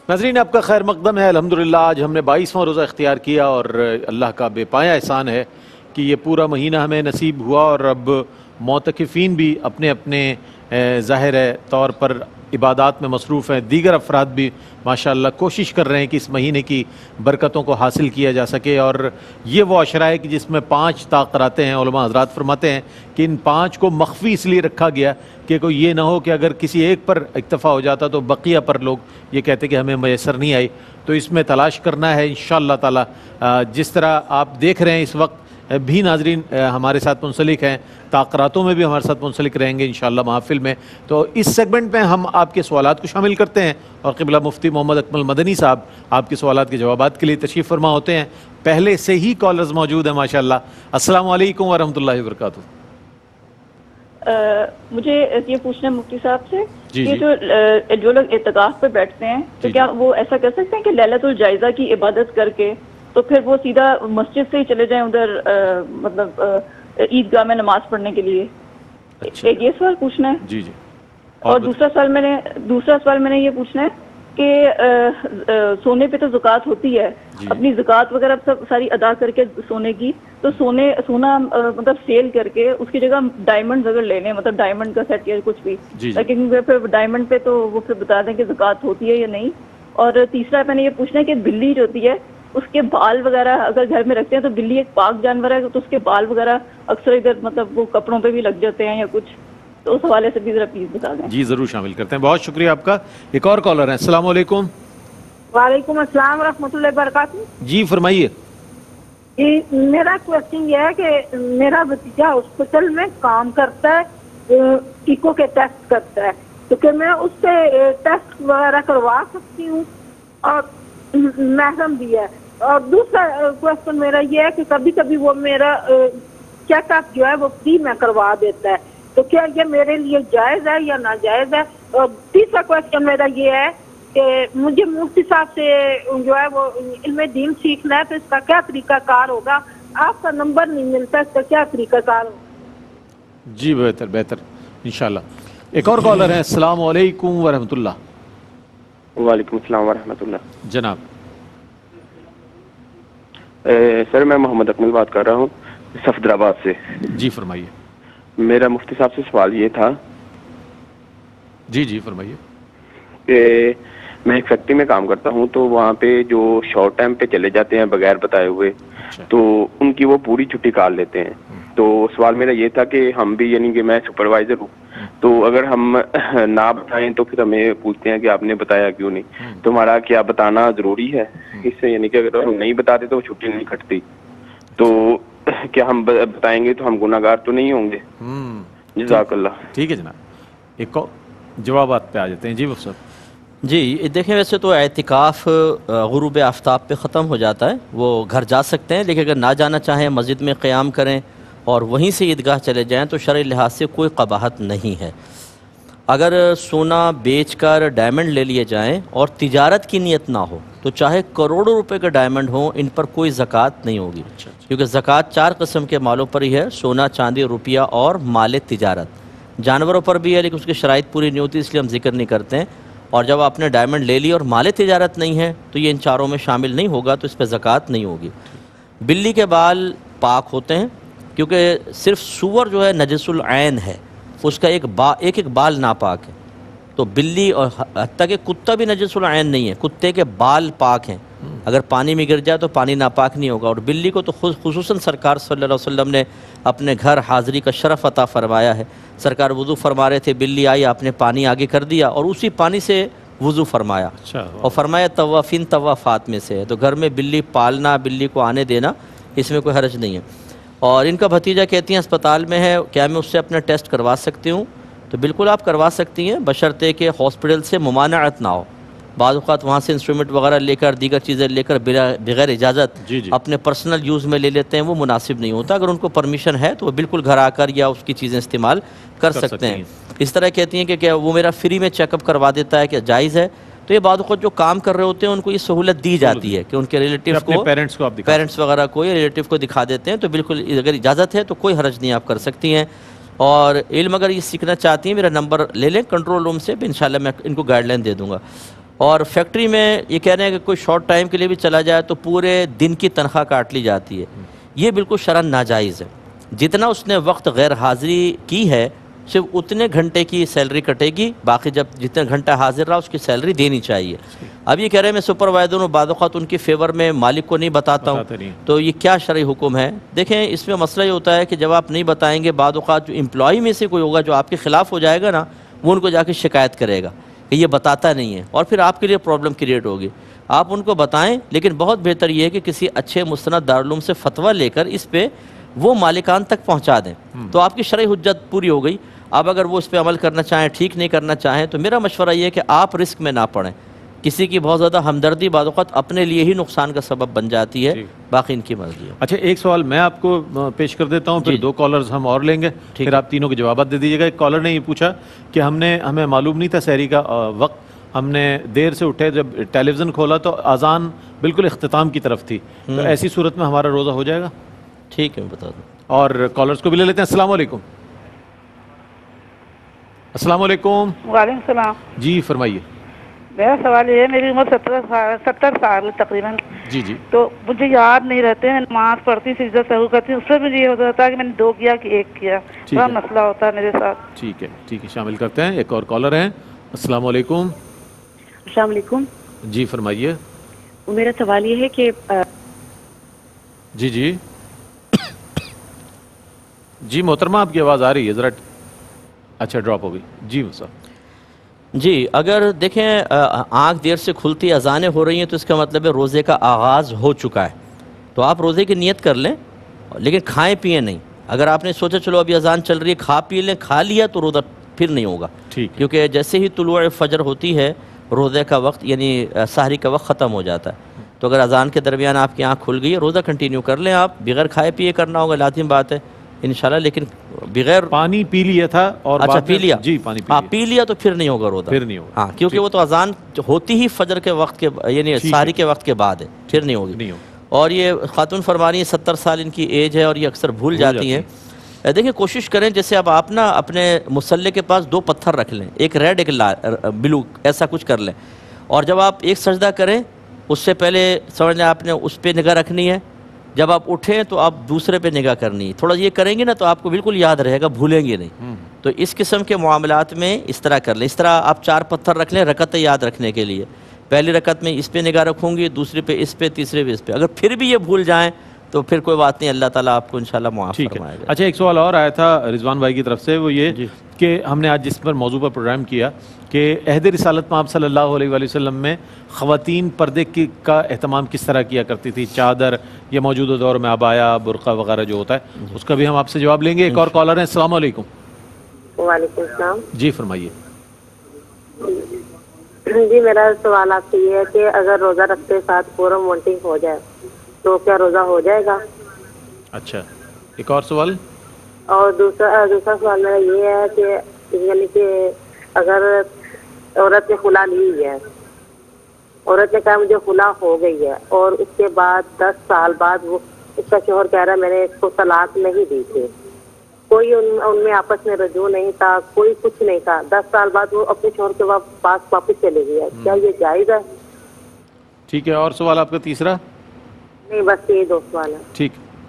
ناظرین آپ کا خیر مقدم ہے. الحمدللہ آج ہم نے 22واں روزہ اختیار کیا اور اللہ کا بے پایا احسان ہے کہ یہ پورا مہینہ ہمیں نصیب ہوا اور اب معتکفین بھی اپنے اپنے ظاہر طور پر عبادات میں مصروف ہیں. دیگر افراد بھی ماشاءاللہ کوشش کر رہے ہیں کہ اس مہینے کی برکتوں کو حاصل کیا جا سکے. اور یہ وہ عشرہ ہے کہ جس میں 5 طاق کراتے ہیں. علماء حضرات فرماتے ہیں کہ ان 5 کو مخفی اس لیے رکھا گیا کہ کوئی یہ نہ ہو کہ اگر کسی ایک پر اکتفا ہو جاتا تو بقیہ پر لوگ یہ کہتے کہ ہمیں میسر نہیں آئی. تو اس میں تلاش کرنا ہے انشاءاللہ تعالی. جس طرح آپ دیکھ رہے ہیں اس وقت بھی ناظرین ہمارے ساتھ منسلک ہیں, تاقراتوں میں بھی ہمارے ساتھ منسلک رہیں گے انشاءاللہ محافل میں. تو اس سیگمنٹ میں ہم آپ کے سوالات کو شامل کرتے ہیں اور قبلہ مفتی محمد اکمل مدنی صاحب آپ کے سوالات کے جوابات کے لیے تشریف فرما ہوتے ہیں. پہلے سے ہی کالرز موجود ہیں ماشاءاللہ. السلام علیکم ورحمۃ اللہ وبرکاتہ. مجھے یہ پوچھنا ہے مفتی صاحب سے جی کہ جو لوگ اعتکاف پہ بیٹھتے ہیں تو کیا وہ ایسا کر سکتے ہیں کہ لیلۃ الجائزہ کی عبادت کر کے تو پھر وہ سیدھا مسجد سے ہی چلے جائیں ادھر مطلب عیدگاہ میں نماز پڑھنے کے لیے؟ ایک یہ سوال پوچھنا ہے. جی جی. اور دوسرا سوال میں نے یہ پوچھنا ہے کہ سونے پہ تو زکوٰۃ ہوتی ہے, اپنی زکوٰۃ وغیرہ سب ساری ادا کر کے سونے کی, تو سونا مطلب سیل کر کے اس کی جگہ ڈائمنڈ اگر لے لیں, مطلب ڈائمنڈ کا سیٹ یا کچھ بھی, لیکن پھر ڈائمنڈ پہ تو وہ پھر بتا دیں کہ زکوٰۃ ہوتی ہے یا نہیں. اور تیسرا میں نے یہ پوچھنا ہے کہ بلی جو ہوتی ہے اس کے بال وغیرہ اگر گھر میں رکھتے ہیں تو بلی ایک پاک جانور ہے تو اس کے بال وغیرہ اکثر ادھر مطلب وہ کپڑوں پہ بھی لگ جاتے ہیں یا کچھ, تو اس حوالے سے بھی ذرا پلیز بتا دیں. جی ضرور شامل کرتے ہیں. بہت شکریہ آپ کا. ایک اور کالر ہے. السلام علیکم. وعلیکم السلام ورحمۃ اللہ وبرکاتہ. جی فرمائیے. میرا کوشچن یہ ہے کہ میرا بھتیجا ہاسپٹل میں کام کرتا ہے, ایکو کے ٹیسٹ کرتا ہے, تو کہ میں اس سے ٹیسٹ وغیرہ کروا سکتی ہوں اور محرم بھی ہے. اور دوسرا کوشچن میرا یہ ہے کہ کبھی کبھی وہ میرا چیک اپ جو ہے وہ فری میں کروا دیتا ہے, تو کیا یہ میرے لیے جائز ہے یا ناجائز ہے؟ اور تیسرا کوشچن میرا یہ ہے کہ مجھے مفتی صاحب سے جو ہے وہ علم دین سیکھنا ہے, تو اس کا کیا طریقہ کار ہوگا؟ آپ کا نمبر نہیں ملتا, اس کا کیا طریقہ کار ہوگا؟ جی بہتر انشاءاللہ. ایک اور کالر ہے. السلام علیکم ورحمۃ اللہ. وعلیکم السلام ورحمۃ اللہ. جناب. سر میں محمد اکمل بات کر رہا ہوں صفدرآباد سے. جی فرمائیے. میرا مفتی صاحب سے سوال یہ تھا. جی فرمائیے. کہ میں ایک فیکٹری میں کام کرتا ہوں, تو وہاں پہ جو شارٹ ٹائم پہ چلے جاتے ہیں بغیر بتائے ہوئے, تو ان کی وہ پوری چھٹی کاٹ لیتے ہیں. تو سوال میرا یہ تھا کہ ہم بھی یعنی کہ میں سپروائزر ہوں, تو اگر ہم نہ بتائیں تو پھر ہمیں پوچھتے ہیں کہ آپ نے بتایا کیوں نہیں, تو ہمارا کیا بتانا ضروری ہے اس سے؟ یعنی کہ اگر ہم نہیں بتاتے تو چھٹی نہیں کٹتی, تو کیا ہم بتائیں گے تو ہم گناہ گار تو نہیں ہوں گے؟ جزاک اللہ. ٹھیک ہے جناب. ایک جوابات پہ آ جاتے ہیں. جی مفتی صاحب. جی دیکھیں, ویسے تو اعتکاف غروب آفتاب پہ ختم ہو جاتا ہے, وہ گھر جا سکتے ہیں, لیکن اگر نہ جانا چاہیں مسجد میں قیام کریں اور وہیں سے عیدگاہ چلے جائیں تو شرعی لحاظ سے کوئی قباحت نہیں ہے. اگر سونا بیچ کر ڈائمنڈ لے لیے جائیں اور تجارت کی نیت نہ ہو تو چاہے کروڑوں روپے کا ڈائمنڈ ہوں, ان پر کوئی زکوٰۃ نہیں ہوگی, کیونکہ زکوٰۃ 4 قسم کے مالوں پر ہی ہے: سونا, چاندی, روپیہ اور مال تجارت. جانوروں پر بھی ہے لیکن اس کی شرائط پوری نہیں ہوتی, اس لیے ہم ذکر نہیں کرتے ہیں. اور جب آپ نے ڈائمنڈ لے لی اور مال تجارت نہیں ہے تو یہ ان چاروں میں شامل نہیں ہوگا, تو اس پہ زکوٰۃ نہیں ہوگی. بلی کے بال پاک ہوتے ہیں کیونکہ صرف سور جو ہے نجس العین ہے, اس کا ایک بال ناپاک ہے. تو بلی اور حتیٰ کہ کتا بھی نجس العین نہیں ہے, کتے کے بال پاک ہیں, اگر پانی میں گر جائے تو پانی ناپاک نہیں ہوگا. اور بلی کو تو خصوصاً سرکار صلی اللہ علیہ وسلم نے اپنے گھر حاضری کا شرف عطا فرمایا ہے. سرکار وضو فرما رہے تھے, بلی آئی, آپ نے پانی آگے کر دیا اور اسی پانی سے وضو فرمایا, اور فرمایا طوافین طوافات میں سے ہے. تو گھر میں بلی پالنا, بلی کو آنے دینا, اس میں کوئی حرج نہیں ہے. اور ان کا بھتیجا کہتی ہیں اسپتال میں ہے, کیا میں اس سے اپنا ٹیسٹ کروا سکتی ہوں؟ تو بالکل آپ کروا سکتی ہیں, بشرطے کہ ہاسپٹل سے ممانعت نہ ہو. بعض اوقات وہاں سے انسٹرومنٹ وغیرہ لے کر, دیگر چیزیں لے کر بغیر اجازت اپنے پرسنل یوز میں لے لیتے ہیں, وہ مناسب نہیں ہوتا. اگر ان کو پرمیشن ہے تو وہ بالکل گھر آ کر یا اس کی چیزیں استعمال کر سکتے ہیں. اس طرح کہتی ہیں کہ کیا وہ میرا فری میں چیک اپ کروا دیتا ہے, کیا جائز ہے؟ تو یہ بعض اوقات جو کام کر رہے ہوتے ہیں ان کو یہ سہولت دی جاتی ہے کہ ان کے ریلیٹیوز کو, پیرنٹس وغیرہ کو یا ریلیٹیو کو دکھا دیتے ہیں. تو بالکل اگر اجازت ہے تو کوئی حرج نہیں, آپ کر سکتی ہیں. اور علم اگر یہ سیکھنا چاہتی ہیں میرا نمبر لے لیں کنٹرول روم سے, انشاءاللہ میں ان کو گائیڈ لائن دے دوں گا. اور فیکٹری میں یہ کہہ رہے ہیں کہ کوئی شارٹ ٹائم کے لیے بھی چلا جائے تو پورے دن کی تنخواہ کاٹ لی جاتی ہے، یہ بالکل شرعاً ناجائز ہے۔ جتنا اس نے وقت غیر حاضری کی ہے صرف اتنے گھنٹے کی سیلری کٹے گی، باقی جب جتنے گھنٹہ حاضر رہا اس کی سیلری دینی چاہیے۔ اب یہ کہہ رہے ہیں میں سپروائزر ہوں، بعض اوقات ان کی فیور میں مالک کو نہیں بتاتا ہوں، تو یہ کیا شرعی حکم ہے؟ دیکھیں اس میں مسئلہ یہ ہوتا ہے کہ جب آپ نہیں بتائیں گے، بعض اوقات جو امپلائی میں سے کوئی ہوگا جو آپ کے خلاف ہو جائے گا نا، وہ ان کو جا کے شکایت کرے گا کہ یہ بتاتا نہیں ہے، اور پھر آپ کے لیے پرابلم کریٹ ہوگی۔ آپ ان کو بتائیں، لیکن بہت بہتر یہ ہے کہ کسی اچھے مستند دارالعلوم سے فتویٰ لے کر اس پہ وہ مالکان تک پہنچا دیں، تو آپ کی شرعی حجت پوری ہو گئی۔ اب اگر وہ اس پہ عمل کرنا چاہیں، ٹھیک نہیں کرنا چاہیں، تو میرا مشورہ یہ ہے کہ آپ رسک میں نہ پڑیں۔ کسی کی بہت زیادہ ہمدردی بعض اوقات اپنے لیے ہی نقصان کا سبب بن جاتی ہے، باقی ان کی مرضی ہے۔ اچھا ایک سوال میں آپ کو پیش کر دیتا ہوں، پھر 2 کالرز ہم اور لیں گے، پھر آپ تینوں کے جوابات دے دیجیے گا۔ ایک کالر نے یہ پوچھا کہ ہمیں معلوم نہیں تھا سحری کا وقت، ہم نے دیر سے اٹھے، جب ٹیلی ویژن کھولا تو اذان بالکل اختتام کی طرف تھی، تو ایسی صورت میں ہمارا روزہ ہو جائے گا؟ ٹھیک ہے میں بتا دوں، اور کالرز کو بھی لے لیتے ہیں۔ السلام علیکم۔ السلام علیکم۔ وعلیکم السلام۔ جی فرمائیے۔ میرا سوال یہ ہے، میری عمر 70 سال تقریباً، جی جی تو مجھے یاد نہیں رہتے، میں نماز پڑھتی سجدہ سہو کرتی ہوں، اس میں مجھے یہ ہوتا تھا کہ میں نے 2 کیا کہ 1 کیا، بڑا مسئلہ ہوتا ہے میرے ساتھ۔ ٹھیک ہے شامل کرتے ہیں۔ ایک اور کالر ہیں۔ السلام علیکم۔ السلام علیکم۔ جی فرمائیے۔ میرا سوال یہ ہے کہ جی جی محترمہ آپ کی آواز آ رہی ہے ذرا، اچھا ڈراپ ہو گئی۔ جی صاحب۔ جی اگر دیکھیں آنکھ دیر سے کھلتی اذانیں ہو رہی ہیں تو اس کا مطلب ہے روزے کا آغاز ہو چکا ہے، تو آپ روزے کی نیت کر لیں، لیکن کھائیں پئیں نہیں۔ اگر آپ نے سوچا چلو ابھی اذان چل رہی ہے کھا پی لیں، کھا لیا تو روزہ پھر نہیں ہوگا، کیونکہ جیسے ہی طلوع فجر ہوتی ہے روزے کا وقت یعنی سحری کا وقت ختم ہو جاتا ہے، تو اگر اذان کے درمیان آپ کی آنکھ کھل گئی ہے روزہ کنٹینیو کر لیں، آپ بغیر کھائے پیے کرنا ہوگا، لازم بات ہے انشاءاللہ، لیکن بغیر پانی پی لیا تھا اور اچھا پی لیا، جی پانی پی لیا تو پھر نہیں ہوگا روزہ، پھر نہیں ہوگا، ہاں کیونکہ وہ تو اذان ہوتی ہی فجر کے وقت کے یعنی سحری کے وقت کے بعد ہے، پھر نہیں ہوگی۔ اور یہ خاتون فرما رہی ہیں 70 سال ان کی ایج ہے اور یہ اکثر بھول جاتی ہیں۔ دیکھیں کوشش کریں جیسے اب آپ نا اپنے مصلے کے پاس 2 پتھر رکھ لیں، ایک ریڈ ایک بلو، ایسا کچھ کر لیں، اور جب آپ ایک سجدہ کریں اس سے پہلے سمجھ لیں آپ نے اس پہ نگاہ رکھنی ہے، جب آپ اٹھیں تو آپ دوسرے پہ نگاہ کرنی ہے، تھوڑا یہ کریں گے نا تو آپ کو بالکل یاد رہے گا، بھولیں گے نہیں۔ تو اس قسم کے معاملات میں اس طرح کر لیں، اس طرح آپ 4 پتھر رکھ لیں رکعتیں یاد رکھنے کے لیے، پہلی رکعت میں اس پہ نگاہ رکھوں گی، دوسری پہ اس پہ، تیسرے پہ اس پہ، اگر پھر بھی یہ بھول جائیں تو پھر کوئی بات نہیں، اللہ تعالیٰ آپ کو انشاءاللہ معاف فرمائے گا۔ اچھا ایک سوال اور آیا تھا رضوان بھائی کی طرف سے، وہ یہ کہ ہم نے آج جس پر موضوع پر پروگرام کیا کہ عہد رسالت میں آپ صلی اللہ علیہ وآلہ وسلم میں خواتین پردے کا اہتمام کس طرح کیا کرتی تھی، چادر یا موجودہ دور میں عبایا برقع وغیرہ جو ہوتا ہے، اس کا بھی ہم آپ سے جواب لیں گے۔ ایک اور کالر ہیں۔ السلام علیکم۔ وعلیکم السلام۔ جی فرمائیے۔ جی میرا سوال آپ سے یہ ہے کہ اگر روزہ رکھتے ساتھ پورا مونٹنگ ہو جائے تو کیا روزہ ہو جائے گا؟ اچھا ایک اور سوال۔ اور دوسرا سوال میرا یہ ہے کہ یعنی کہ اگر عورت نے خلا لی ہوئی ہے، عورت نے کہا مجھے خلا ہو گئی ہے، اور اس کے بعد 10 سال بعد وہ اس کا شوہر کہہ رہا ہے میں نے اس کو طلاق نہیں دی تھی، کوئی ان میں آپس میں رجوع نہیں تھا، کوئی کچھ نہیں تھا، 10 سال بعد وہ اپنے شوہر کے پاس واپس چلے گئی ہے، کیا یہ جائز ہے؟ ٹھیک ہے، اور سوال آپ کا تیسرا؟ نہیں بس یہ 2 سوال ہے۔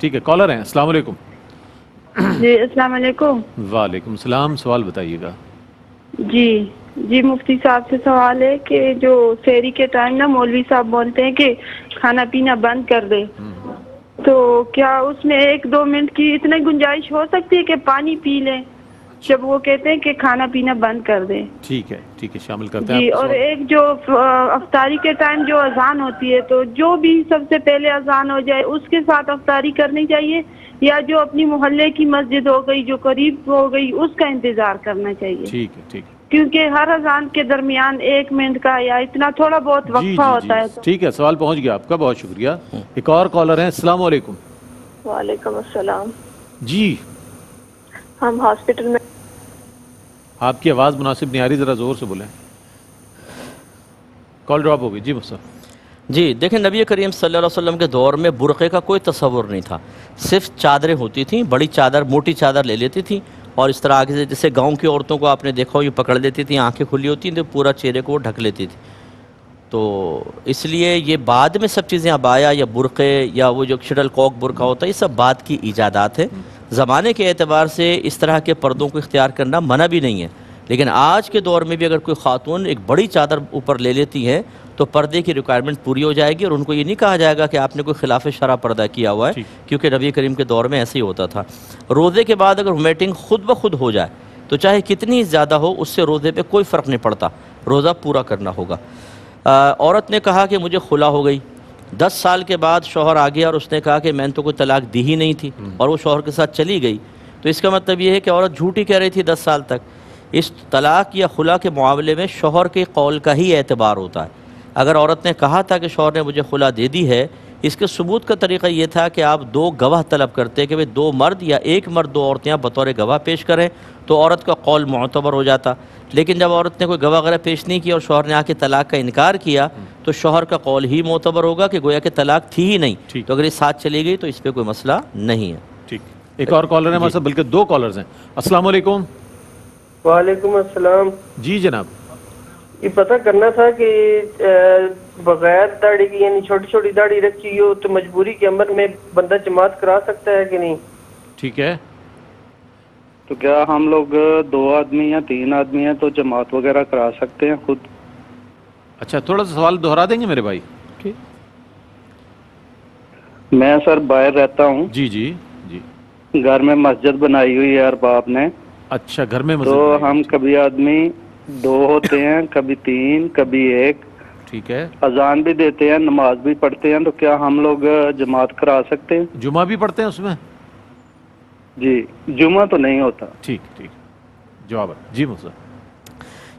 ٹھیک ہے، کالر ہیں۔ السلام علیکم۔ جی السلام علیکم۔ وعلیکم السلام، سوال بتائیے گا۔ جی مفتی صاحب سے سوال ہے کہ جو سحری کے ٹائم نا مولوی صاحب بولتے ہیں کہ کھانا پینا بند کر دے، تو کیا اس میں 1-2 منٹ کی اتنی گنجائش ہو سکتی ہے کہ پانی پی لیں جب وہ کہتے ہیں کہ کھانا پینا بند کر دیں؟ ٹھیک ہے شامل کرتے ہیں۔ جی اور ایک جو افطاری کے ٹائم جو اذان ہوتی ہے تو جو بھی سب سے پہلے اذان ہو جائے اس کے ساتھ افطاری کرنی چاہیے، یا جو اپنی محلے کی مسجد ہو گئی جو قریب ہو گئی اس کا انتظار کرنا چاہیے؟ ٹھیک ہے کیونکہ ہر اذان کے درمیان 1 منٹ کا یا اتنا تھوڑا بہت وقفہ ہوتا ہے۔ ٹھیک ہے، سوال پہنچ گیا آپ کا، بہت شکریہ۔ ایک اور کالر ہیں۔ السلام علیکم۔ وعلیکم السلام۔ جی ہم ہاسپٹل میں، آپ کی آواز مناسب نہیں آ رہی، ذرا زور سے بولیں، کال ڈراپ ہو گئی۔ جی مصطفیٰ۔ جی دیکھیں نبی کریم صلی اللہ علیہ وسلم کے دور میں برقعے کا کوئی تصور نہیں تھا، صرف چادریں ہوتی تھیں، بڑی چادر موٹی چادر لے لیتی تھیں اور اس طرح آگے سے جیسے گاؤں کی عورتوں کو آپ نے دیکھا ہو یہ پکڑ لیتی تھیں، آنکھیں کھلی ہوتی تھیں تو پورا چہرے کو وہ ڈھک لیتی تھی، تو اس لیے یہ بعد میں سب چیزیں عبایا یا برقعے یا وہ جو شٹل کوک برقع ہوتا ہے یہ سب بعد کی ایجادات ہیں. زمانے کے اعتبار سے اس طرح کے پردوں کو اختیار کرنا منع بھی نہیں ہے, لیکن آج کے دور میں بھی اگر کوئی خاتون ایک بڑی چادر اوپر لے لیتی ہے تو پردے کی ریکوائرمنٹ پوری ہو جائے گی, اور ان کو یہ نہیں کہا جائے گا کہ آپ نے کوئی خلاف شرع پردہ کیا ہوا ہے, کیونکہ نبی کریم کے دور میں ایسے ہی ہوتا تھا. روزے کے بعد اگر ومیٹنگ خود بخود ہو جائے تو چاہے کتنی زیادہ ہو اس سے روزے پہ کوئی فرق نہیں پڑتا, روزہ پورا کرنا ہوگا. عورت نے کہا کہ مجھے خلا ہو گئی, 10 سال کے بعد شوہر آ گیا اور اس نے کہا کہ میں نے تو کوئی طلاق دی ہی نہیں تھی, اور وہ شوہر کے ساتھ چلی گئی, تو اس کا مطلب یہ ہے کہ عورت جھوٹی کہہ رہی تھی 10 سال تک. اس طلاق یا خلا کے معاملے میں شوہر کے قول کا ہی اعتبار ہوتا ہے. اگر عورت نے کہا تھا کہ شوہر نے مجھے خلا دے دی ہے, اس کے ثبوت کا طریقہ یہ تھا کہ آپ 2 گواہ طلب کرتے کہ 2 مرد یا 1 مرد 2 عورتیں بطور گواہ پیش کریں تو عورت کا قول معتبر ہو جاتا. لیکن جب عورت نے کوئی گواہ وغیرہ پیش نہیں کیا اور شوہر نے آ کے طلاق کا انکار کیا تو شوہر کا قول ہی معتبر ہوگا کہ گویا کہ طلاق تھی ہی نہیں, تو اگر یہ ساتھ چلی گئی تو اس پہ کوئی مسئلہ نہیں ہے. ٹھیک, ایک اور کالر ہے ہمارے ساتھ, بلکہ 2 کالرز ہیں. السلام علیکم. وعلیکم السلام. جی جناب, یہ پتہ کرنا تھا کہ بغیر داڑھی کی یعنی چھوٹی چھوٹی داڑھی رکھی ہو تو مجبوری کے عمل میں بندہ جماعت کرا سکتا ہے کہ نہیں؟ ٹھیک ہے, تو کیا ہم لوگ 2 آدمی یا 3 آدمی ہیں تو جماعت وغیرہ کرا سکتے ہیں خود؟ اچھا تھوڑا سا سوال دہرا دیں گے میرے بھائی. میں سر باہر رہتا ہوں. جی جی جی. گھر میں مسجد بنائی ہوئی ہے ارباب نے. اچھا گھر میں مسجد, تو ہم کبھی آدمی 2 ہوتے ہیں, کبھی 3, کبھی 1. ٹھیک ہے, اذان بھی دیتے ہیں, نماز بھی پڑھتے ہیں, تو کیا ہم لوگ جماعت کرا سکتے ہیں؟ جمعہ بھی پڑھتے ہیں اس میں؟ جی جمعہ تو نہیں ہوتا. ٹھیک ٹھیک, جواب ہے. جی مصطفیٰ.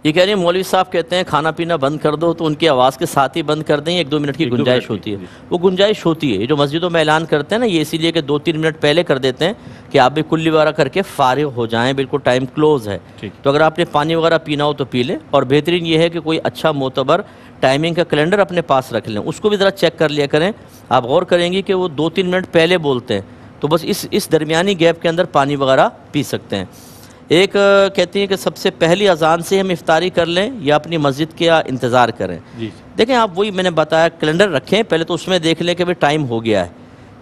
یہ کہہ رہے ہیں مولوی صاحب کہتے ہیں کھانا پینا بند کر دو تو ان کی آواز کے ساتھ ہی بند کر دیں, 1-2 منٹ کی گنجائش ہوتی ہے. وہ گنجائش ہوتی ہے, یہ جو مسجدوں میں اعلان کرتے ہیں نا یہ اسی لیے کہ 2-3 منٹ پہلے کر دیتے ہیں کہ آپ بھی کلی وغیرہ کر کے فارغ ہو جائیں, بالکل ٹائم کلوز ہے. تو اگر آپ نے پانی وغیرہ پینا ہو تو پی لیں, اور بہترین یہ ہے کہ کوئی اچھا معتبر ٹائمنگ کا کیلنڈر اپنے پاس رکھ لیں, اس کو بھی ذرا چیک کر لیا کریں. آپ غور کریں گی کہ وہ 2-3 منٹ پہلے بولتے ہیں, تو بس اس درمیانی گیپ کے اندر پانی وغیرہ پی سکتے ہیں. ایک کہتی ہیں کہ سب سے پہلی اذان سے ہم افطاری کر لیں یا اپنی مسجد کا انتظار کریں. دیکھیں آپ وہی میں نے بتایا کیلنڈر رکھیں, پہلے تو اس میں دیکھ لیں کہ بھئی ٹائم ہو گیا ہے,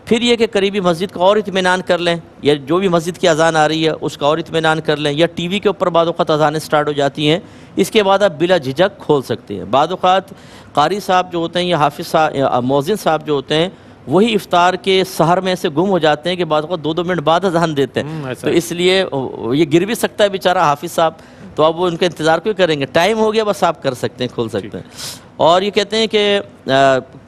پھر یہ کہ قریبی مسجد کا اور اطمینان کر لیں, یا جو بھی مسجد کی اذان آ رہی ہے اس کا اور اطمینان کر لیں, یا ٹی وی کے اوپر بعض اوقات اذانیں سٹارٹ ہو جاتی ہیں, اس کے بعد آپ بلا جھجک کھول سکتے ہیں. بعض اوقات قاری صاحب جو ہوتے ہیں یا حافظ صاحب مؤذن صاحب جو ہوتے ہیں وہی افطار کے سحر میں سے گم ہو جاتے ہیں کہ بعض اوقات 2-2 منٹ بعد اذان دیتے ہیں, تو اس لیے یہ گر بھی سکتا ہے بیچارہ حافظ صاحب, تو اب وہ ان کا انتظار کیوں کریں گے, ٹائم ہو گیا بس آپ کر سکتے ہیں, کھول سکتے ہیں. اور یہ کہتے ہیں کہ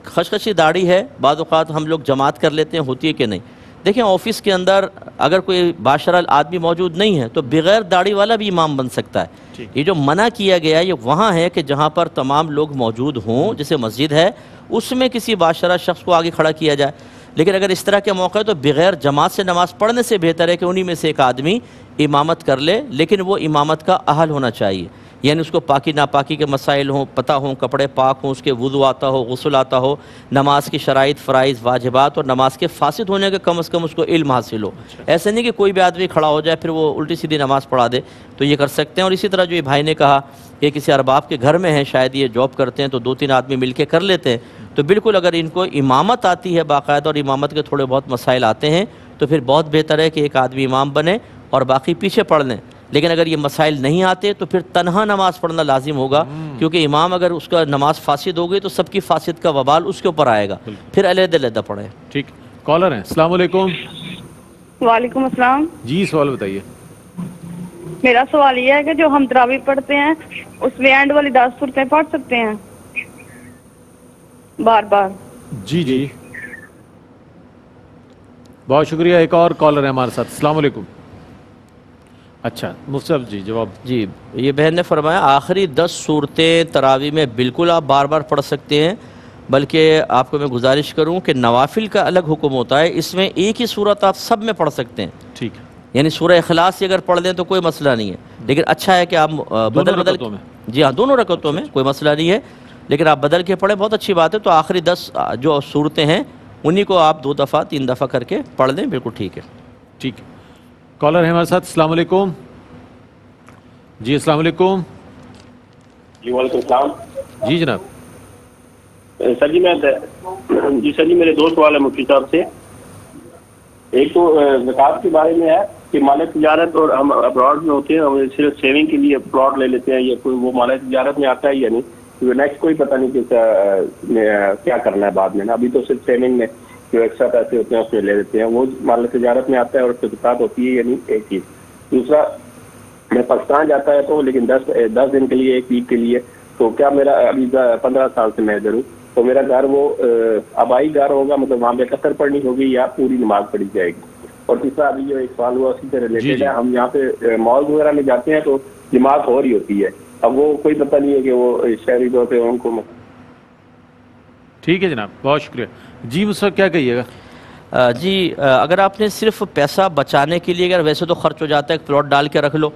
خشخشی داڑھی ہے, بعض اوقات ہم لوگ جماعت کر لیتے ہیں, ہوتی ہے کہ نہیں. دیکھیں آفس کے اندر اگر کوئی باشرہ آدمی موجود نہیں ہے تو بغیر داڑھی والا بھی امام بن سکتا ہے. یہ جو منع کیا گیا یہ وہاں ہے کہ جہاں پر تمام لوگ موجود ہوں, جیسے مسجد ہے اس میں کسی باشرہ شخص کو آگے کھڑا کیا جائے. لیکن اگر اس طرح کے موقع ہے تو بغیر جماعت سے نماز پڑھنے سے بہتر ہے کہ انہی میں سے ایک آدمی امامت کر لے, لیکن وہ امامت کا اہل ہونا چاہیے, یعنی اس کو پاکی ناپاکی کے مسائل ہوں پتہ ہوں, کپڑے پاک ہوں, اس کے وضو آتا ہو, غسل آتا ہو, نماز کی شرائط فرائض واجبات اور نماز کے فاسد ہونے کا کم از کم اس کو علم حاصل ہو. ایسے نہیں کہ کوئی بھی آدمی کھڑا ہو جائے پھر وہ الٹی سیدھی نماز پڑھا دے, تو یہ کر سکتے ہیں. اور اسی طرح جو یہ بھائی نے کہا کہ کسی ارباب کے گھر میں ہیں, شاید یہ جاب کرتے ہیں تو 2-3 آدمی مل کے کر لیتے ہیں, تو بالکل اگر ان کو امامت آتی ہے باقاعدہ اور امامت کے تھوڑے بہت مسائل آتے ہیں تو پھر بہت بہتر ہے کہ ایک آدمی امام بنے اور باقی پیچھے پڑھ لیں. لیکن اگر یہ مسائل نہیں آتے تو پھر تنہا نماز پڑھنا لازم ہوگا, کیونکہ امام اگر اس کا نماز فاسد ہو گئی تو سب کی فاسد کا وبال اس کے اوپر آئے گا, پھر علیحدہ علیحدہ پڑھیں. ٹھیک, کالر ہیں. السلام علیکم. وعلیکم السلام. جی سوال بتائیے. میرا سوال یہ ہے کہ جو ہم تراویح پڑھتے ہیں اس میں اینڈ والی 10 صورتیں پڑھ سکتے ہیں بار بار؟ جی جی, بہت شکریہ. ایک اور کالر ہے ہمارے ساتھ. السلام علیکم. اچھا مصطفیٰ جی جواب. جی یہ بہن نے فرمایا آخری 10 صورتیں تراویح میں بالکل آپ بار بار پڑھ سکتے ہیں, بلکہ آپ کو میں گزارش کروں کہ نوافل کا الگ حکم ہوتا ہے, اس میں ایک ہی صورت آپ سب میں پڑھ سکتے ہیں. ٹھیک ہے, یعنی سورہ اخلاص سے اگر پڑھ دیں تو کوئی مسئلہ نہیں ہے, لیکن اچھا ہے کہ آپ بدل جی ہاں دونوں رکعتوں میں کوئی مسئلہ نہیں ہے, لیکن آپ بدل کے پڑھیں, بہت اچھی بات ہے. تو آخری 10 جو صورتیں ہیں انہی کو آپ 2 دفعہ 3 دفعہ کر کے پڑھ لیں, بالکل ٹھیک ہے. ٹھیک ہے, کالر ہے ہمارے ساتھ. السلام علیکم. جی السلام علیکم. جی وعلیکم السلام. جی جناب. سر جی سر جی میرے 2 سوال ہیں مفتی صاحب سے. ایک تو زکوٰۃ کے بارے میں ہے کہ مال تجارت اور ہم ابراڈ میں ہوتے ہیں, ہم صرف سیونگ کے لیے پلاٹ لے لیتے ہیں, یہ کوئی وہ مال تجارت میں آتا ہے یا نہیں, کیونکہ نیکسٹ کوئی پتہ نہیں کہ کیا کرنا ہے بعد میں نا. ابھی تو صرف سیونگ میں جو ایکسٹرا پیسے ہوتے ہیں اس میں لے لیتے ہیں, وہ مال تجارت میں آتا ہے اور اس پہ زکوٰۃ ہوتی ہے یا نہیں, ایک چیز. دوسرا, میں پاکستان جاتا ہے تو لیکن 10 دن کے لیے, 1 ویک کے لیے, تو کیا میرا ابھی 15 سال سے میں ادھر ہوں, تو میرا گھر وہ آبائی گھر ہوگا, مطلب وہاں پہ قصر پڑھنی ہوگی یا پوری نماز پڑھی جائے گی. اور تیسرا, ابھی جو ایک سوال ہوا اسی سے ریلیٹڈ ہے, ہم یہاں پہ مال وغیرہ میں جاتے ہیں تو جماعت ہو رہی ہوتی ہے, اب وہ کوئی پتہ نہیں ہے کہ وہ شہری طور پہ ان کو. ٹھیک ہے جناب, بہت شکریہ. جی مصطفیٰ کیا کہیے گا؟ جی اگر آپ نے صرف پیسہ بچانے کے لیے, اگر ویسے تو خرچ ہو جاتا ہے, ایک پلاٹ ڈال کے رکھ لو,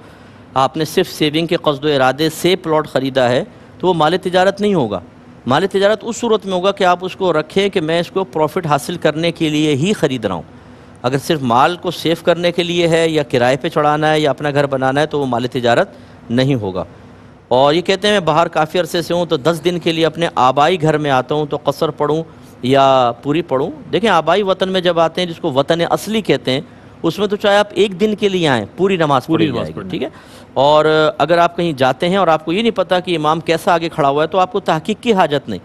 آپ نے صرف سیونگ کے قصد و ارادے سے پلاٹ خریدا ہے تو وہ مال تجارت نہیں ہوگا. مال تجارت اس صورت میں ہوگا کہ آپ اس کو رکھیں کہ میں اس کو پروفٹ حاصل کرنے کے لیے ہی خرید رہا ہوں. اگر صرف مال کو سیو کرنے کے لیے ہے یا کرائے پہ چڑھانا ہے یا اپنا گھر بنانا ہے تو وہ مال تجارت نہیں ہوگا. اور یہ کہتے ہیں میں باہر کافی عرصے سے ہوں تو 10 دن کے لیے اپنے آبائی گھر میں آتا ہوں تو قصر پڑھوں یا پوری پڑھوں. دیکھیں آبائی وطن میں جب آتے ہیں, جس کو وطن اصلی کہتے ہیں, اس میں تو چاہے آپ 1 دن کے لیے آئیں پوری نماز پڑھی جائے گی, ٹھیک ہے. اور اگر آپ کہیں جاتے ہیں اور آپ کو یہ نہیں پتا کہ امام کیسا آگے کھڑا ہوا ہے تو آپ کو تحقیق کی حاجت نہیں,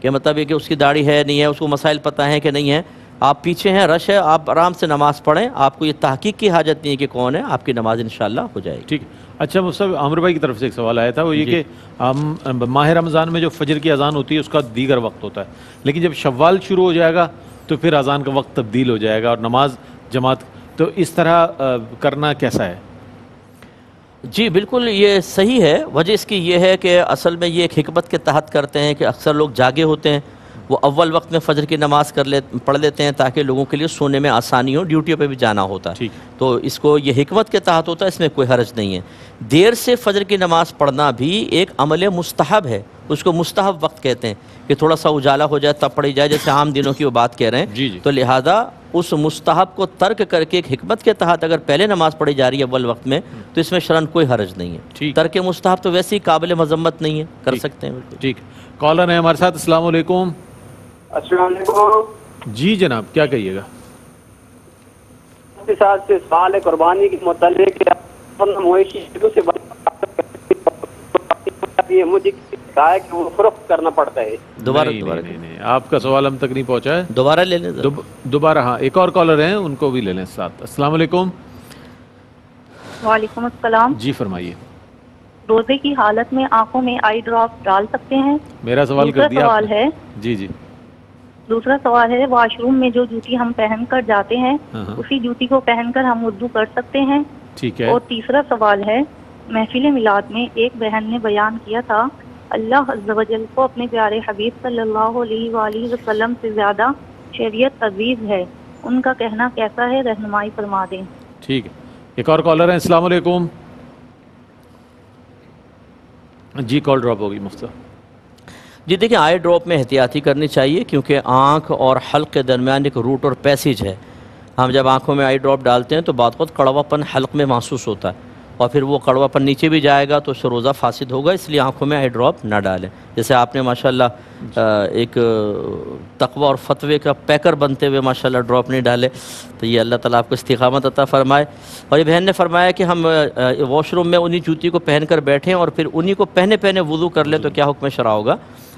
کہ مطلب یہ کہ اس کی داڑھی ہے نہیں ہے, اس کو مسائل پتہ ہیں کہ نہیں ہے, آپ پیچھے ہیں, رش ہے, آپ آرام سے نماز پڑھیں, آپ کو یہ تحقیق کی حاجت نہیں ہے کہ کون ہے, آپ کی نماز انشاءاللہ ہو جائے گی. ٹھیک ہے. اچھا مصطفیٰ, عامر بھائی کی طرف سے ایک سوال آیا تھا, وہ یہ کہ ہم ماہ رمضان میں جو فجر کی اذان ہوتی ہے اس کا دیگر وقت ہوتا ہے, لیکن جب شوال شروع ہو جائے گا تو پھر اذان کا وقت تبدیل ہو جائے گا اور نماز جماعت, تو اس طرح کرنا کیسا ہے؟ جی بالکل یہ صحیح ہے. وجہ اس کی یہ ہے کہ اصل میں یہ ایک حکمت کے تحت کرتے ہیں کہ اکثر لوگ جاگے ہوتے ہیں, وہ اول وقت میں فجر کی نماز پڑھ لیتے ہیں تاکہ لوگوں کے لیے سونے میں آسانی ہو, ڈیوٹیوں پہ بھی جانا ہوتا ہے, تو اس کو یہ حکمت کے تحت ہوتا ہے, اس میں کوئی حرج نہیں ہے. دیر سے فجر کی نماز پڑھنا بھی ایک عمل مستحب ہے, اس کو مستحب وقت کہتے ہیں کہ تھوڑا سا اجالا ہو جائے تب پڑھی جائے, جیسے عام دنوں کی وہ بات کہہ رہے ہیں. تو لہٰذا اس مستحب کو ترک کر کے ایک حکمت کے تحت اگر پہلے نماز پڑھی جا رہی ہے اول وقت میں تو اس میں شرعاً کوئی حرج نہیں ہے. ترک مستحب تو ویسے ہی قابل مذمت نہیں ہے, کر سکتے ہیں. ٹھیک. کالر ہے ہمارے ساتھ. السلام علیکم. السلام علیکم. جی جناب, کیا کہیے گا؟ ساتھ سے سوال ہے قربانی کے متعلق, مویشی سے مجھے کہا ہے کہ وہ فروخت کرنا پڑتا ہے. دوبارہ نہیں, آپ کا سوال ہم تک نہیں پہنچا ہے, دوبارہ لے لیں. دوبارہ. ہاں ایک اور کالر ہیں, ان کو بھی لے لیں ساتھ. السلام علیکم. وعلیکم السلام. جی فرمائیے. روزے کی حالت میں آنکھوں میں آئی ڈراپ ڈال سکتے ہیں؟ میرا سوال کر دیا. سوال ہے. جی. دوسرا سوال ہے, واش روم میں جو جوتی ہم پہن کر جاتے ہیں اسی جوتی کو پہن کر ہم وضو کر سکتے ہیں؟ ٹھیک ہے. اور تیسرا سوال ہے, محفل میلاد میں ایک بہن نے بیان کیا تھا اللہ عز و جل کو اپنے پیارے حبیب صلی اللہ علیہ وآلہ وسلم سے زیادہ شریعت عزیز ہے, ان کا کہنا کیسا ہے, رہنمائی فرما دیں. ٹھیک ہے. ایک اور کالر ہے. السلام علیکم. جی کال ڈراپ ہوگی مفتی. جی دیکھیں آئی ڈراپ میں احتیاطی کرنی چاہیے کیونکہ آنکھ اور حلق کے درمیان ایک روٹ اور پیسیج ہے. ہم جب آنکھوں میں آئی ڈراپ ڈالتے ہیں تو بعض وقت کڑوا پن حلق میں محسوس ہوتا ہے اور پھر وہ کڑوا پن نیچے بھی جائے گا تو اس سے روزہ فاسد ہوگا, اس لیے آنکھوں میں آئی ڈراپ نہ ڈالیں. جیسے آپ نے ماشاءاللہ ایک تقوی اور فتوے کا پیکر بنتے ہوئے ماشاءاللہ ڈراپ نہیں ڈالے, تو یہ اللہ تعالیٰ آپ کو استقامت عطا فرمائے. اور یہ بہن نے فرمایا کہ ہم واش روم میں انہی جوتی کو پہن کر بیٹھیں اور پھر انہی کو پہنے وضو کر لیں تو کیا حکم شرع ہوگا؟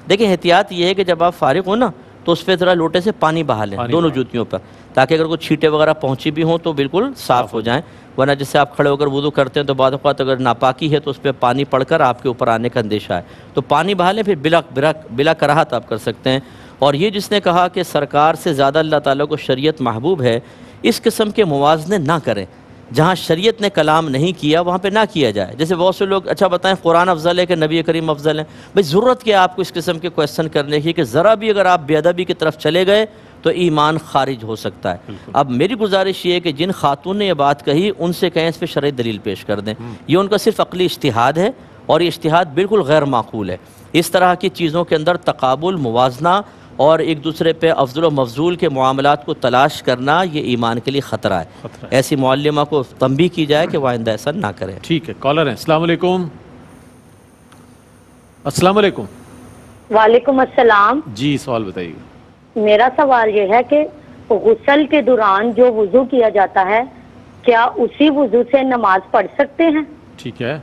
دیکھیں احتیاط یہ ہے کہ جب آپ فارغ ہو نا تو اس پہ ذرا لوٹے سے پانی بہا لیں دونوں جوتیوں پر, تاکہ اگر کوئی چھینٹے وغیرہ پہنچی بھی ہوں تو بالکل صاف ہو جائیں. ورنہ جس سے آپ کھڑے ہو کر وضو کرتے ہیں تو بعض اوقات اگر ناپاکی ہے تو اس پہ پانی پڑ کر آپ کے اوپر آنے کا اندیشہ ہے, تو پانی بہا لیں, پھر بلا کراہت آپ کر سکتے ہیں. اور یہ جس نے کہا کہ سرکار سے زیادہ اللہ تعالیٰ کو شریعت محبوب ہے, اس قسم کے موازنے نہ کریں. جہاں شریعت نے کلام نہیں کیا وہاں پہ نہ کیا جائے. جیسے بہت سے لوگ اچھا بتائیں قرآن افضل ہے کہ نبی کریم افضل ہے, بھئی ضرورت کیا آپ کو اس قسم کے کویسچن کرنے کی کہ ذرا بھی اگر آپ بے ادبی کی طرف چلے گئے تو ایمان خارج ہو سکتا ہے. اب میری گزارش یہ ہے کہ جن خاتون نے یہ بات کہی ان سے کہیں اس پہ شرعی دلیل پیش کر دیں. یہ ان کا صرف عقلی اجتہاد ہے اور یہ اجتہاد بالکل غیر معقول ہے. اس طرح کی چیزوں کے اندر تقابل, موازنہ اور ایک دوسرے پہ افضل و مفضول کے معاملات کو تلاش کرنا یہ ایمان کے لیے خطرہ ہے. ایسی معلمہ کو تنبیہ کی جائے کہ وہ آئندہ ایسا نہ کریں. ٹھیک ہے. کالر ہیں. السلام علیکم. السلام علیکم. وعلیکم السلام. جی سوال بتائیے. میرا سوال یہ ہے کہ غسل کے دوران جو وضو کیا جاتا ہے کیا اسی وضو سے نماز پڑھ سکتے ہیں؟ ٹھیک ہے.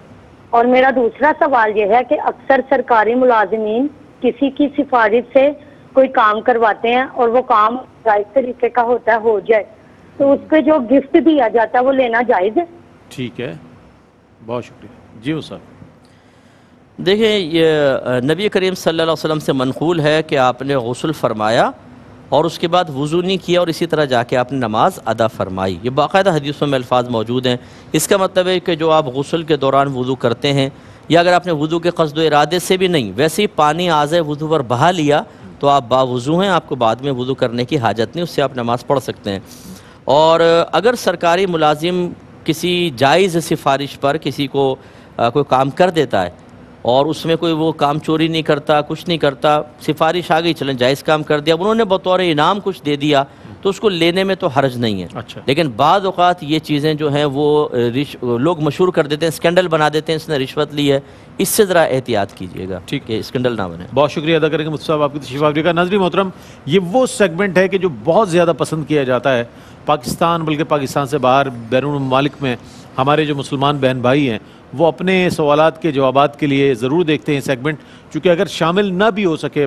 اور میرا دوسرا سوال یہ ہے کہ اکثر سرکاری ملازمین کسی کی سفارش سے کوئی کام کرواتے ہیں اور وہ کام جائز طریقے کا ہوتا ہے ہو جائے تو اس پہ جو گفٹ دیا جاتا ہے وہ لینا جائز ہے؟ ٹھیک ہے, بہت شکریہ. جی صاحب. دیکھیں یہ نبی کریم صلی اللہ علیہ وسلم سے منقول ہے کہ آپ نے غسل فرمایا اور اس کے بعد وضو نہیں کیا اور اسی طرح جا کے آپ نے نماز ادا فرمائی. یہ باقاعدہ حدیثوں میں الفاظ موجود ہیں. اس کا مطلب ہے کہ جو آپ غسل کے دوران وضو کرتے ہیں یا اگر آپ نے وضو کے قصد و ارادے سے بھی نہیں ویسے ہی پانی آزے وضو پر بہا لیا تو آپ باوضو ہیں, آپ کو بعد میں وضو کرنے کی حاجت نہیں, اس سے آپ نماز پڑھ سکتے ہیں. اور اگر سرکاری ملازم کسی جائز سفارش پر کسی کو کوئی کام کر دیتا ہے اور اس میں کوئی وہ کام چوری نہیں کرتا کچھ نہیں کرتا, سفارش آ گئی چلیں جائز کام کر دیا, انہوں نے بطور انعام کچھ دے دیا تو اس کو لینے میں تو حرج نہیں ہے. لیکن بعض اوقات یہ چیزیں جو ہیں وہ لوگ مشہور کر دیتے ہیں, اسکینڈل بنا دیتے ہیں, اس نے رشوت لی ہے, اس سے ذرا احتیاط کیجیے گا کہ اسکینڈل نہ بنے. بہت شکریہ ادا کریں گے مفتی صاحب آپ کی تشریف آوری کا. ناظرین محترم, یہ وہ سیگمنٹ ہے کہ جو بہت زیادہ پسند کیا جاتا ہے پاکستان بلکہ پاکستان سے باہر بیرون ممالک میں. ہمارے جو مسلمان بہن بھائی ہیں وہ اپنے سوالات کے جوابات کے لیے ضرور دیکھتے ہیں سیگمنٹ, چونکہ اگر شامل نہ بھی ہو سکے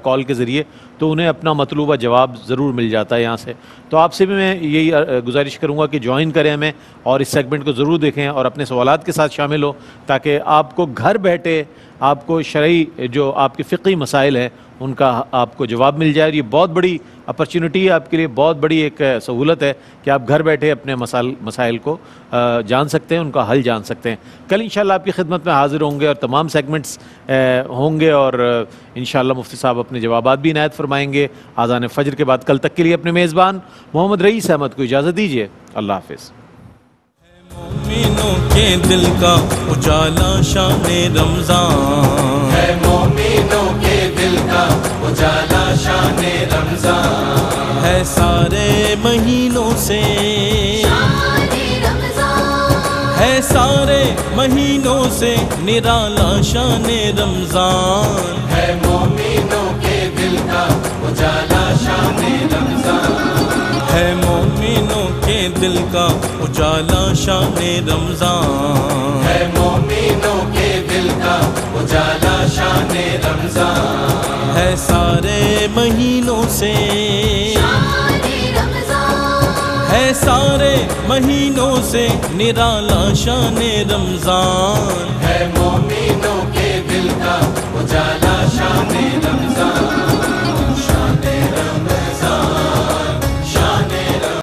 کال کے ذریعے تو انہیں اپنا مطلوبہ جواب ضرور مل جاتا ہے یہاں سے. تو آپ سے بھی میں یہی گزارش کروں گا کہ جوائن کریں ہمیں اور اس سیگمنٹ کو ضرور دیکھیں اور اپنے سوالات کے ساتھ شامل ہو تاکہ آپ کو گھر بیٹھے آپ کو شرعی جو آپ کے فقہی مسائل ہیں ان کا آپ کو جواب مل جائے. یہ بہت بڑی اپرچونٹی ہے آپ کے لیے, بہت بڑی ایک سہولت ہے کہ آپ گھر بیٹھے اپنے مسائل کو جان سکتے ہیں, ان کا حل جان سکتے ہیں. کل انشاءاللہ آپ کی خدمت میں حاضر ہوں گے اور تمام سیگمنٹس ہوں گے اور انشاءاللہ مفتی صاحب اپنے جوابات بھی عنایت فرمائیں گے اذان فجر کے بعد. کل تک کے لیے اپنے میزبان محمد رئیس احمد کو اجازت دیجیے. اللہ حافظ. مومنوں کے دل کا اجالا شان رمضان ہے, مومنوں کے دل کا اجالا شان رمضان ہے, سارے مہینوں سے شان رمضان ہے, سارے مہینوں سے نرالا شان رمضان ہے, مومنوں کے دل کا اجالا شان رمضان ہے, مومنوں کے دل کا اجالا شان رمضان ہے, مومنوں کے دل کا اجالا شان رمضان ہے, سارے مہینوں سے شان رمضان ہے, سارے مہینوں سے نرالا شان رمضان ہے, مومنوں کے دل کا اجالا شان